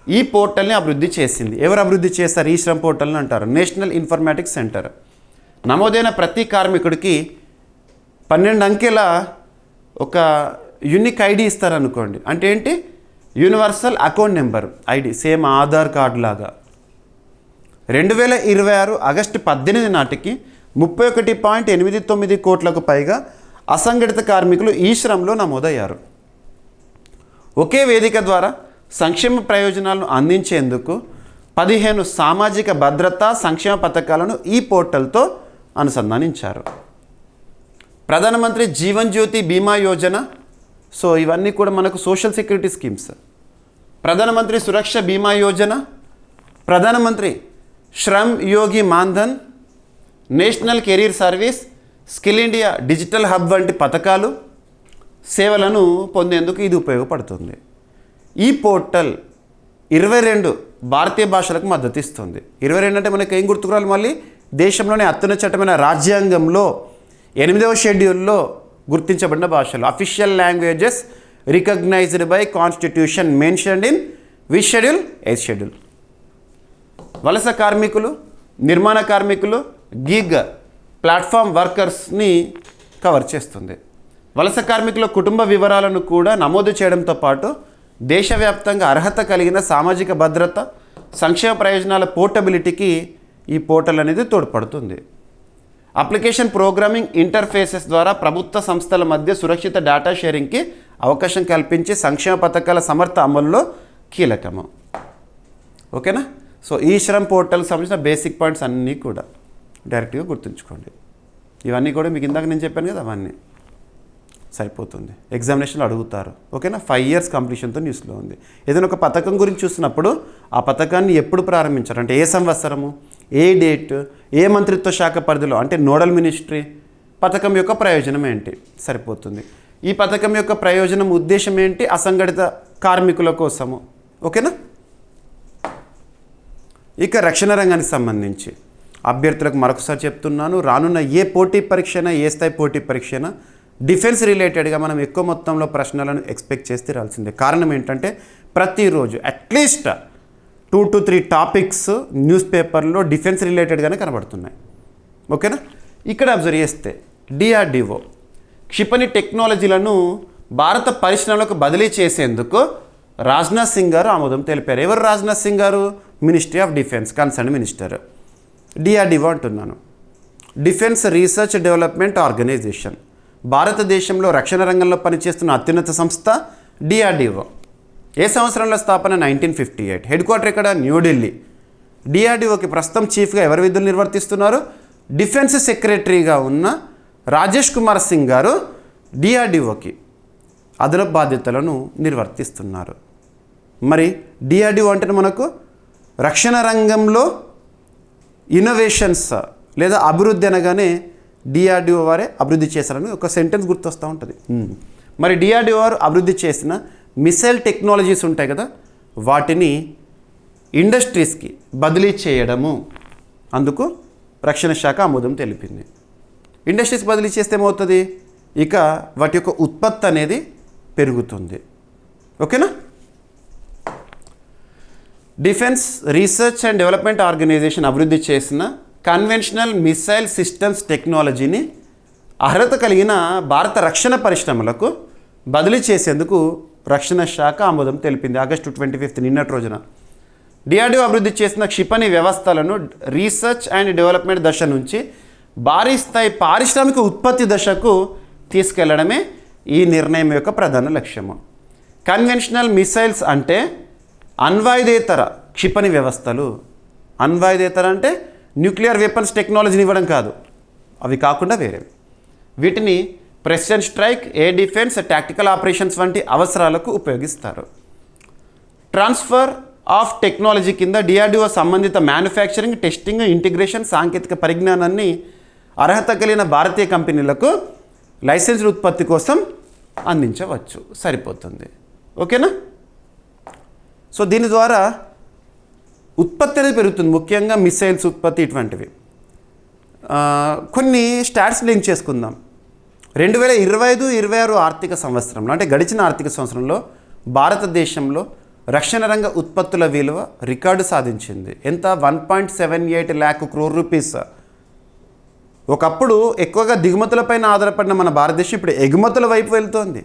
ఈ పోర్టల్ని అభివృద్ధి చేసింది. ఎవరు అభివృద్ధి చేస్తారు? ఈ శ్రమ్ పోర్టల్ని అంటారు నేషనల్ ఇన్ఫర్మాటిక్స్ సెంటర్. నమోదైన ప్రతి కార్మికుడికి 12 అంకెల ఒక యూనిక్ ఐడి ఇస్తారనుకోండి. అంటే ఏంటి? Universal account number, ID, same Aadhaar card లాగా. 2026 August 18 నాటికి 31.89 కోట్లకు పైగా అసంఘటిత కార్మికులు ఈ శ్రమ్లో నమోదయ్యారు. ఒకే వేదిక ద్వారా సంక్షేమ ప్రయోజనాలను అందించేందుకు 15 సామాజిక భద్రతా సంక్షేమ పథకాలను ఈ పోర్టల్తో అనుసంధానించారు. ప్రధానమంత్రి జీవన్ జ్యోతి బీమా యోజన, సో ఇవన్నీ కూడా మనకు సోషల్ సెక్యూరిటీ స్కీమ్స్. ప్రధానమంత్రి సురక్ష Bima Yojana, Pradhan Mantri Shram Yogi Maandhan, national career service, skill India digital hub వంటి పథకాలు, సేవలను పొందేందుకు ఇది ఉపయోగపడుతుంది. ఈ పోర్టల్ 22 భారతీయ భాషలకు మద్దతు ఇస్తుంది. 22 అంటే మనకి ఏం గుర్తుకురాలి? మళ్ళీ దేశంలోనే అత్యున్నత చట్టమైన రాజ్యాంగంలో 8వ షెడ్యూల్లో గుర్తించబడిన భాషలు. Official languages recognised by constitution mentioned in which schedule? 8th schedule. వలస కార్మికులు, నిర్మాణ కార్మికులు, గిగ్, ప్లాట్ఫామ్ వర్కర్స్ని కవర్ చేస్తుంది. వలస కార్మికుల కుటుంబ వివరాలను కూడా నమోదు చేయడంతో పాటు దేశవ్యాప్తంగా అర్హత కలిగిన సామాజిక భద్రత, సంక్షేమ ప్రయోజనాల పోర్టబిలిటీకి ఈ పోర్టల్ అనేది తోడ్పడుతుంది. అప్లికేషన్ ప్రోగ్రామింగ్ ఇంటర్ఫేసెస్ ద్వారా ప్రభుత్వ సంస్థల మధ్య సురక్షిత డేటా షేరింగ్కి అవకాశం కల్పించి సంక్షేమ పథకాల సమర్థ అమలులో కీలకము. ఓకేనా? సో ఈ శ్రమ్ పోర్టల్కి సంబంధించిన బేసిక్ పాయింట్స్ అన్నీ కూడా డైరెక్ట్గా గుర్తుంచుకోండి. ఇవన్నీ కూడా మీకు ఇందాక నేను చెప్పాను కదా, అవన్నీ సరిపోతుంది. ఎగ్జామినేషన్లో అడుగుతారు. ఓకేనా? 5 years కంప్లీషన్తో న్యూస్లో ఉంది. ఏదైనా ఒక పథకం గురించి చూసినప్పుడు ఆ పథకాన్ని ఎప్పుడు ప్రారంభించారు, అంటే ఏ సంవత్సరము, ఏ డేట్, ఏ మంత్రిత్వ శాఖ పరిధిలో, అంటే నోడల్ మినిస్ట్రీ, పథకం యొక్క ప్రయోజనం ఏంటి, సరిపోతుంది. ఈ పథకం యొక్క ప్రయోజనం, ఉద్దేశం ఏంటి, అసంఘటిత కార్మికుల కోసము. ఓకేనా? ఇక రక్షణ రంగానికి సంబంధించి అభ్యర్థులకు మరొకసారి చెప్తున్నాను, రానున్న ఏ పోటీ పరీక్ష అయినా, ఏ స్థాయి పోటీ పరీక్ష అయినా డిఫెన్స్ రిలేటెడ్గా మనం ఎక్కువ మొత్తంలో ప్రశ్నలను ఎక్స్పెక్ట్ చేస్తే రాల్సిందే. కారణం ఏంటంటే ప్రతిరోజు అట్లీస్ట్ 2 to 3 టాపిక్స్ న్యూస్ పేపర్లో డిఫెన్స్ రిలేటెడ్గానే కనబడుతున్నాయి. ఓకేనా? ఇక్కడ అబ్జర్వ్ చేస్తే డిఆర్డిఓ క్షిపణి టెక్నాలజీలను భారత పరిశ్రమలకు బదిలీ చేసేందుకు రాజ్నాథ్ సింగ్ గారు ఆమోదం తెలిపారు. ఎవరు రాజ్నాథ్ సింగ్ గారు? Ministry of defence concern minister. DRDO అంటున్నాను, డిఫెన్స్ రీసెర్చ్ డెవలప్మెంట్ ఆర్గనైజేషన్. భారతదేశంలో రక్షణ రంగంలో పనిచేస్తున్న అత్యున్నత సంస్థ డిఆర్డిఓ. ఏ సంవత్సరంలో స్థాపన? 1958. హెడ్ క్వార్టర్ ఇక్కడ న్యూఢిల్లీ. డిఆర్డిఓకి ప్రస్తుతం చీఫ్గా ఎవరు విధులు నిర్వర్తిస్తున్నారు? డిఫెన్స్ సెక్రటరీగా ఉన్న రాజేష్ కుమార్ సింగ్ గారు డిఆర్డిఓకి అదనపు బాధ్యతలను నిర్వర్తిస్తున్నారు. మరి డిఆర్డిఓ అంటే మనకు రక్షణ రంగంలో ఇన్నోవేషన్స్ లేదా అభివృద్ధి అనగానే డిఆర్డిఓ వారే అభివృద్ధి చేశారని ఒక సెంటెన్స్ గుర్తొస్తూ ఉంటుంది. మరి డిఆర్డిఓ వారు అభివృద్ధి చేసిన మిసైల్ టెక్నాలజీస్ ఉంటాయి కదా, వాటిని ఇండస్ట్రీస్కి బదిలీ చేయడము, అందుకు రక్షణ శాఖ ఆమోదం తెలిపింది. ఇండస్ట్రీస్ బదిలీ చేస్తే ఏమవుతుంది? ఇక వాటి యొక్క ఉత్పత్తి అనేది పెరుగుతుంది. ఓకేనా? Defence research and development organisation అభివృద్ధి చేసిన కన్వెన్షనల్ మిసైల్ సిస్టమ్స్ టెక్నాలజీని అర్హత కలిగిన భారత రక్షణ పరిశ్రమలకు బదిలీ చేసేందుకు రక్షణ శాఖ ఆమోదం తెలిపింది. ఆగస్టు 25 నిన్నటి రోజున. డిఆర్డిఓ అభివృద్ధి చేసిన క్షిపణి వ్యవస్థలను రీసెర్చ్ అండ్ డెవలప్మెంట్ దశ నుంచి భారీ స్థాయి పారిశ్రామిక ఉత్పత్తి దశకు తీసుకెళ్లడమే ఈ నిర్ణయం యొక్క ప్రధాన లక్ష్యము. కన్వెన్షనల్ మిసైల్స్ అంటే అణ్వాయుధేతర క్షిపణి వ్యవస్థలు. అణ్వాయుధేతర అంటే న్యూక్లియర్ వెపన్స్ టెక్నాలజీని ఇవ్వడం కాదు, అవి కాకుండా వేరేవి. వీటిని precision strike, air defence, tactical operations వంటి అవసరాలకు ఉపయోగిస్తారు. ట్రాన్స్ఫర్ ఆఫ్ టెక్నాలజీ కింద డిఆర్డిఓ సంబంధిత మ్యానుఫ్యాక్చరింగ్, టెస్టింగ్, ఇంటిగ్రేషన్ సాంకేతిక పరిజ్ఞానాన్ని అర్హత కలిగిన భారతీయ కంపెనీలకు లైసెన్స్డ్ ఉత్పత్తి కోసం అందించవచ్చు. సరిపోతుంది. ఓకేనా? సో దీని ద్వారా ఉత్పత్తి అనేది పెరుగుతుంది, ముఖ్యంగా మిసైల్స్ ఉత్పత్తి ఇటువంటివి. కొన్ని స్టాట్స్ లింక్ చేసుకుందాం. 2025-26 ఆర్థిక సంవత్సరంలో, అంటే గడిచిన ఆర్థిక సంవత్సరంలో భారతదేశంలో రక్షణ రంగ ఉత్పత్తుల విలువ రికార్డు సాధించింది. ఎంత? 1.78 lakh crore rupees. ఒకప్పుడు ఎక్కువగా దిగుమతులపైన ఆధారపడిన మన భారతదేశం ఇప్పుడు ఎగుమతుల వైపు వెళ్తోంది.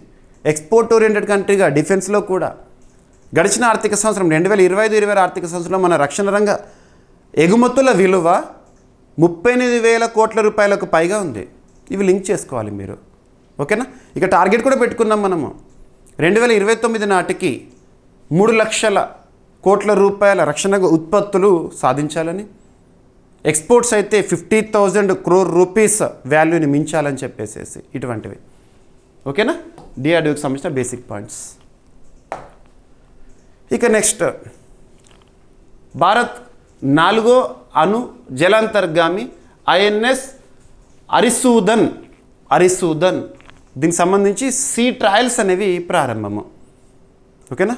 ఎక్స్పోర్ట్ ఓరియంటెడ్ కంట్రీగా డిఫెన్స్లో కూడా. గడిచిన ఆర్థిక సంవత్సరం 2025-26 ఆర్థిక సంవత్సరంలో మన రక్షణ రంగ ఎగుమతుల విలువ 38,000 కోట్ల రూపాయలకు పైగా ఉంది. ఇవి లింక్ చేసుకోవాలి మీరు. ఓకేనా? ఇక టార్గెట్ కూడా పెట్టుకున్నాం మనము. 2029 నాటికి 3 లక్షల కోట్ల రూపాయల రక్షణ ఉత్పత్తులు సాధించాలని, ఎక్స్పోర్ట్స్ అయితే 50,000 crore rupees వాల్యూని మించాలని చెప్పేసేసి ఇటువంటివి. ఓకేనా? డిఆర్డిఓకి సంబంధించిన బేసిక్ పాయింట్స్. ఇక నెక్స్ట్, భారత్ 4వ అణు జలాంతర్గామి ఐఎన్ఎస్ అరిసూదన్ దీనికి సంబంధించి సీ ట్రయల్స్ అనేవి ప్రారంభము. ఓకేనా?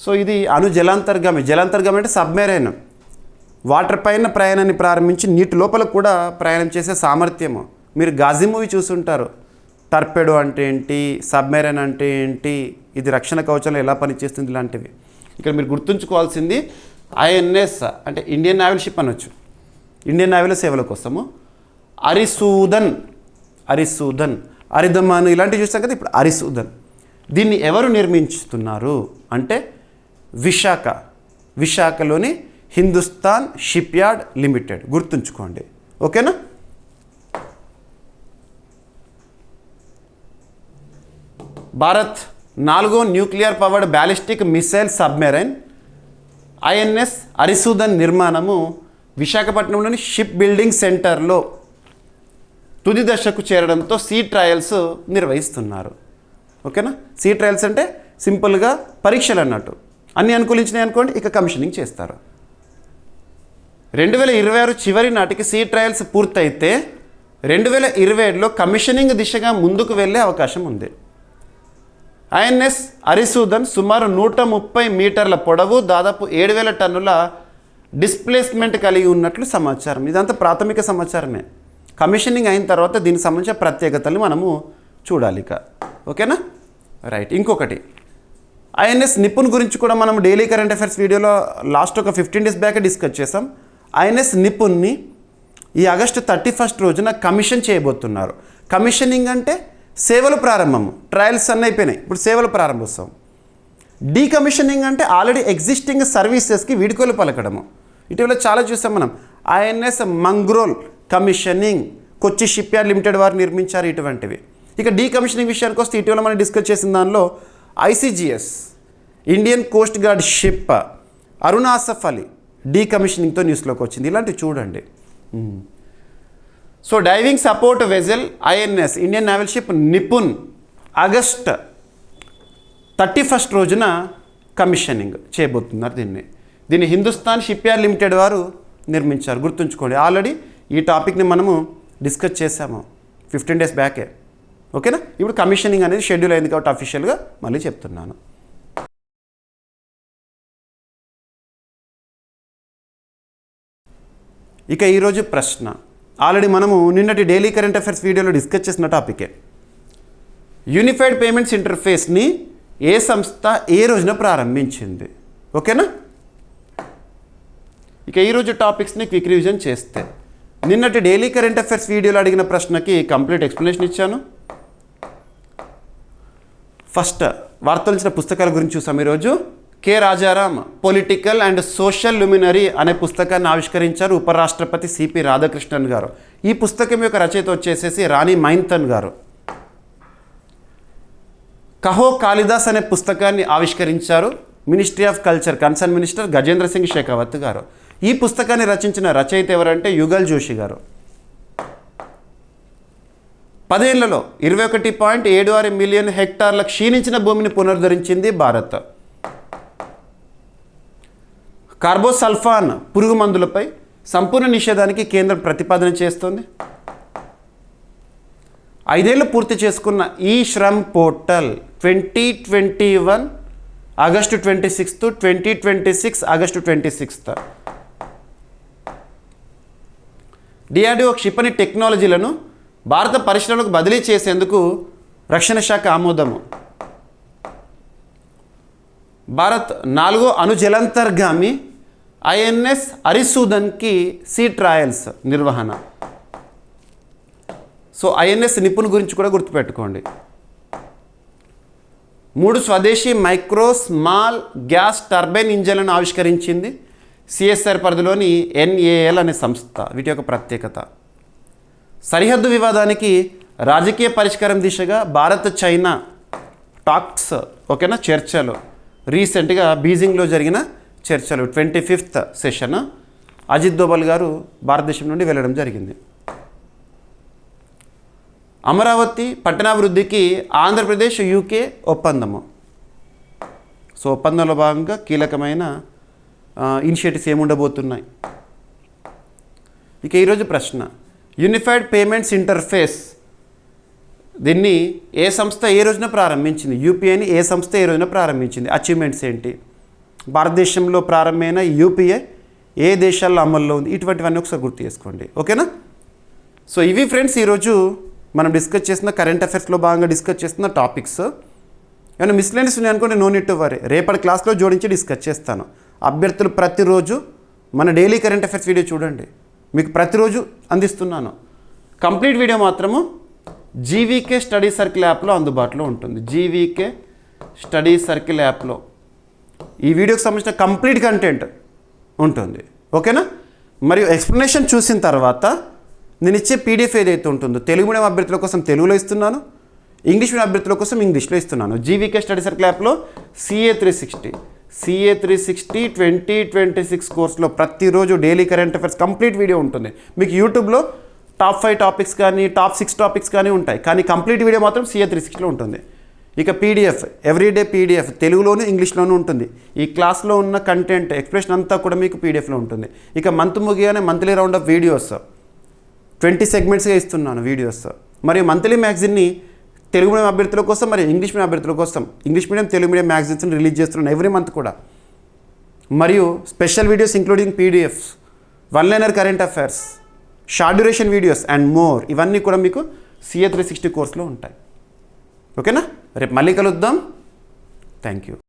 సో ఇది అణు జలాంతర్గామి అంటే సబ్మెరైన్, వాటర్ పైన ప్రయాణాన్ని ప్రారంభించి నీటి లోపల కూడా ప్రయాణం చేసే సామర్థ్యము. మీరు గాజీ మూవీ చూసుంటారు. టర్పెడో అంటే ఏంటి, సబ్మెరైన్ అంటే ఏంటి, ఇది రక్షణ కవచంలో ఎలా పనిచేస్తుంది, ఇలాంటివి. ఇక్కడ మీరు గుర్తుంచుకోవాల్సింది ఐఎన్ఎస్ అంటే ఇండియన్ నేవల్ షిప్ అనొచ్చు, ఇండియన్ నేవల్ సేవల కోసము. అరిసూదన్ అరిదమాను ఇలాంటివి చూస్తాం కదా, ఇప్పుడు అరిసూదన్. దీన్ని ఎవరు నిర్మించుతున్నారు అంటే విశాఖలోని హిందుస్థాన్ షిప్ యార్డ్ లిమిటెడ్, గుర్తుంచుకోండి. ఓకేనా? భారత్ 4వ nuclear powered ballistic missile submarine INS Arisudhan నిర్మాణము విశాఖపట్నంలోని షిప్ బిల్డింగ్ సెంటర్లో తుది దశకు చేరడంతో సీ ట్రయల్స్ నిర్వహిస్తున్నారు. ఓకేనా? సీ ట్రయల్స్ అంటే సింపుల్గా పరీక్షలు అన్నట్టు. అన్నీ అనుకూలించినాయి అనుకోండి, ఇక కమిషనింగ్ చేస్తారు. 2026 చివరి నాటికి సీ ట్రయల్స్ పూర్తయితే 2027లో కమిషనింగ్ దిశగా ముందుకు వెళ్ళే అవకాశం ఉంది. ఐఎన్ఎస్ అరిసూదన్ సుమారు 130 మీటర్ల పొడవు, దాదాపు 7,000 టన్నుల డిస్ప్లేస్మెంట్ కలిగి ఉన్నట్లు సమాచారం. ఇదంతా ప్రాథమిక సమాచారమే. కమిషనింగ్ అయిన తర్వాత దీనికి సంబంధించిన ప్రత్యేకతలు మనము చూడాలి ఇక. ఓకేనా? రైట్. ఇంకొకటి ఐఎన్ఎస్ నిపుణ్ గురించి కూడా మనం డైలీ కరెంట్ అఫైర్స్ వీడియోలో లాస్ట్ ఒక 15 డేస్ బ్యాక్ డిస్కస్ చేసాం. ఐఎన్ఎస్ నిపుణ్ని ఈ ఆగస్టు 31 రోజున కమిషన్ చేయబోతున్నారు. కమిషనింగ్ అంటే సేవలు ప్రారంభము. ట్రయల్స్ అన్నీ అయిపోయినాయి, ఇప్పుడు సేవలు ప్రారంభోత్సవం. డీకమిషనింగ్ అంటే ఆల్రెడీ ఎగ్జిస్టింగ్ సర్వీసెస్కి వీడుకోలు పలకడము. ఇటీవల చాలా చూసాం మనం. ఐఎన్ఎస్ మంగ్రోల్ కమిషనింగ్, కొచ్చి షిప్ యార్డ్ లిమిటెడ్ వారు నిర్మించారు, ఇటువంటివి. ఇక డీకమిషనింగ్ విషయానికి వస్తే ఇటీవల మనం డిస్కస్ చేసిన దానిలో ICGS Indian coast guard ship Aruna Asaf Ali డీకమిషనింగ్తో న్యూస్లోకి వచ్చింది. ఇలాంటివి చూడండి. So diving support vessel INS Indian naval ship Nipun August 31 రోజున కమిషనింగ్ చేయబోతున్నారు. దీన్ని హిందుస్థాన్ షిప్ యార్డ్ లిమిటెడ్ వారు నిర్మించారు, గుర్తుంచుకోండి. ఆల్రెడీ ఈ టాపిక్ని మనము డిస్కస్ చేసాము 15 డేస్ బ్యాకే. ఓకేనా? ఇప్పుడు కమిషనింగ్ అనేది షెడ్యూల్ అయింది కాబట్టి అఫీషియల్గా మళ్ళీ చెప్తున్నాను. ఇక ఈరోజు ప్రశ్న ఆల్రెడీ మనము నిన్నటి డైలీ కరెంట్ అఫైర్స్ వీడియోలో డిస్కస్ చేసిన టాపికే. యూనిఫైడ్ పేమెంట్స్ ఇంటర్ఫేస్ని ఏ సంస్థ ఏ రోజున ప్రారంభించింది? ఓకేనా? ఇక ఈరోజు టాపిక్స్ని క్విక్ రివిజన్ చేస్తే, నిన్నటి డైలీ కరెంట్ అఫైర్స్ వీడియోలో అడిగిన ప్రశ్నకి కంప్లీట్ ఎక్స్ప్లెనేషన్ ఇచ్చాను. ఫస్ట్ వార్తలు ఇచ్చిన పుస్తకాల గురించి చూసాం. ఈరోజు K Rajaram political and social luminary అనే పుస్తకాన్ని ఆవిష్కరించారు ఉపరాష్ట్రపతి సిపి రాధాకృష్ణన్ గారు. ఈ పుస్తకం యొక్క రచయిత వచ్చేసేసి రాణి మైన్తన్ గారు. కహో కాళిదాస్ అనే పుస్తకాన్ని ఆవిష్కరించారు ministry of culture concern minister Gajendra Singh Shekhawat గారు. ఈ పుస్తకాన్ని రచించిన రచయిత ఎవరంటే యుగల్ జోషి గారు. 10 ఏళ్లలో 21.76 మిలియన్ హెక్టార్ల క్షీణించిన భూమిని పునరుద్ధరించింది భారత్. కార్బోసల్ఫాన్ పురుగు మందులపై సంపూర్ణ నిషేధానికి కేంద్రం ప్రతిపాదన చేస్తోంది. 5 ఏళ్ళు పూర్తి చేసుకున్న ఈ Shram portal 2021 August 26, 2026 August 26. DRDO క్షిపణి టెక్నాలజీలను భారత పరిశ్రమలకు బదిలీ చేసేందుకు రక్షణ శాఖ ఆమోదము. భారత్ 4వ అణుజలంతర్గామి ఐఎన్ఎస్ అరిసూదన్కి సీ ట్రయల్స్ నిర్వహణ. సో ఐఎన్ఎస్ నిపుణ్ గురించి కూడా గుర్తుపెట్టుకోండి. 3 స్వదేశీ మైక్రో స్మాల్ గ్యాస్ టర్బైన్ ఇంజన్లను ఆవిష్కరించింది సిఎస్ఆర్ పరిధిలోని ఎన్ఏఎల్ అనే సంస్థ. వీటి యొక్క ప్రత్యేకత, సరిహద్దు వివాదానికి రాజకీయ పరిష్కారం దిశగా భారత్ చైనా టాక్స్, ఓకేనా, చర్చలు. రీసెంట్గా బీజింగ్లో జరిగిన చర్చలు 25th సెషన్ అజిత్ దోవల్ గారు భారతదేశం నుండి వెళ్ళడం జరిగింది. అమరావతి పట్టణాభివృద్ధికి ఆంధ్రప్రదేశ్ యూకే ఒప్పందము. సో ఒప్పందంలో భాగంగా కీలకమైన ఇనిషియేటివ్స్ ఏముండబోతున్నాయి. ఇక ఈరోజు ప్రశ్న, యూనిఫైడ్ పేమెంట్స్ ఇంటర్ఫేస్ దీన్ని ఏ సంస్థ ఏ రోజున ప్రారంభించింది? యూపీఐని ఏ సంస్థ ఏ రోజున ప్రారంభించింది? అచీవ్మెంట్స్ ఏంటి? భారతదేశంలో ప్రారంభమైన యూపీఐ ఏ దేశాల్లో అమల్లో ఉంది? ఇటువంటివన్నీ ఒకసారి గుర్తు చేసుకోండి. ఓకేనా? సో ఇవి ఫ్రెండ్స్ ఈరోజు మనం డిస్కస్ చేసిన కరెంట్ అఫైర్స్లో భాగంగా డిస్కస్ చేస్తున్న టాపిక్స్. ఏమైనా మిస్లెనియస్ ఉన్నాయి అనుకోండి, నో నీడ్ టు వరీ, రేపటి క్లాస్లో జోడించి డిస్కస్ చేస్తాను. అభ్యర్థులు ప్రతిరోజు మన డైలీ కరెంట్ అఫైర్స్ వీడియో చూడండి, మీకు ప్రతిరోజు అందిస్తున్నాను. కంప్లీట్ వీడియో మాత్రము జీవీకే స్టడీ సర్కిల్ యాప్లో అందుబాటులో ఉంటుంది. జీవీకే స్టడీ సర్కిల్ యాప్లో ఈ వీడియోకి సంబంధించిన కంప్లీట్ కంటెంట్ ఉంటుంది. ఓకేనా? మరియు ఎక్స్ప్లెనేషన్ చూసిన తర్వాత నేను ఇచ్చే పీడిఎఫ్ ఏదైతే ఉంటుందో తెలుగు మీడియం అభ్యర్థుల కోసం తెలుగులో ఇస్తున్నాను, ఇంగ్లీష్ మీడియం అభ్యర్థుల కోసం ఇంగ్లీష్లో ఇస్తున్నాను. జీవీకే స్టడీ సర్కిల్ యాప్లో CA 360 2026 కోర్సులో ప్రతిరోజు daily current affairs complete video ఉంటుంది. మీకు యూట్యూబ్లో టాప్ 5 టాపిక్స్ కానీ టాప్ 6 టాపిక్స్ కానీ ఉంటాయి, కానీ కంప్లీట్ వీడియో మాత్రం CA 360లో ఉంటుంది. ఇక పీడిఎఫ్ ఎవ్రీడే పీడిఎఫ్ తెలుగులోను ఇంగ్లీష్లోనూ ఉంటుంది. ఈ క్లాస్లో ఉన్న కంటెంట్ ఎక్స్ప్రెషన్ అంతా కూడా మీకు పీడిఎఫ్లో ఉంటుంది. ఇక మంత్ ముగియగానే మంత్లీ రౌండ్ ఆఫ్ వీడియోస్ 20 సెగ్మెంట్స్గా ఇస్తున్నాను వీడియోస్. మరియు మంత్లీ మ్యాగజిన్ని తెలుగు మీడియం అభ్యర్థుల కోసం మరియు ఇంగ్లీష్ మీడియం అభ్యర్థుల కోసం ఇంగ్లీష్ మీడియం తెలుగు మీడియం మ్యాగజిన్స్ని రిలీజ్ చేస్తున్నాను ఎవ్రీ మంత్ కూడా. మరియు special videos including PDFs, one liner current affairs, short duration videos and more, ఇవన్నీ కూడా మీకు CA 360 కోర్సులో ఉంటాయి. ఓకేనా? రేపు మళ్ళీ కలుద్దాం. Thank you.